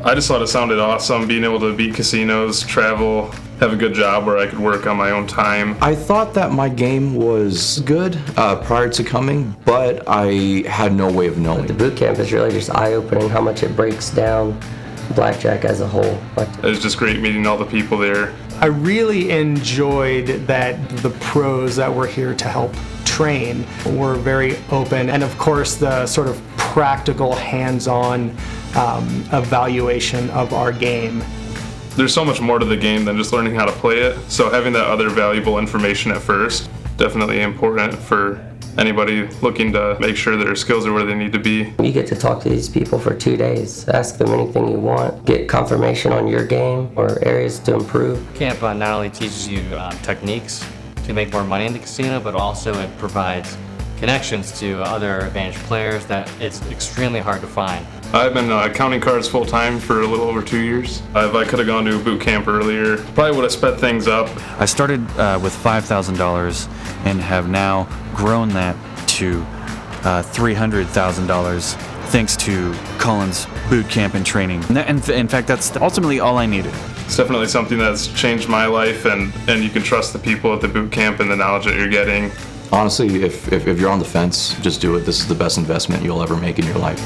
I just thought it sounded awesome, being able to beat casinos, travel, have a good job where I could work on my own time. I thought that my game was good prior to coming, but I had no way of knowing. The boot camp is really just eye-opening how much it breaks down blackjack as a whole. It was just great meeting all the people there. I really enjoyed that the pros that were here to help train were very open, and of course the sort of practical hands-on evaluation of our game. There's so much more to the game than just learning how to play it, so having that other valuable information at first, definitely important for anybody looking to make sure their skills are where they need to be. You get to talk to these people for 2 days, ask them anything you want, get confirmation on your game or areas to improve. Camp not only teaches you techniques to make more money in the casino, but also it provides connections to other advantaged players that it's extremely hard to find. I've been counting cards full time for a little over 2 years. If I could have gone to a boot camp earlier, probably would have sped things up. I started with $5,000 and have now grown that to $300,000 thanks to Colin's boot camp and training. And in fact, that's ultimately all I needed. It's definitely something that's changed my life, and you can trust the people at the boot camp and the knowledge that you're getting. Honestly, if you're on the fence, just do it. This is the best investment you'll ever make in your life.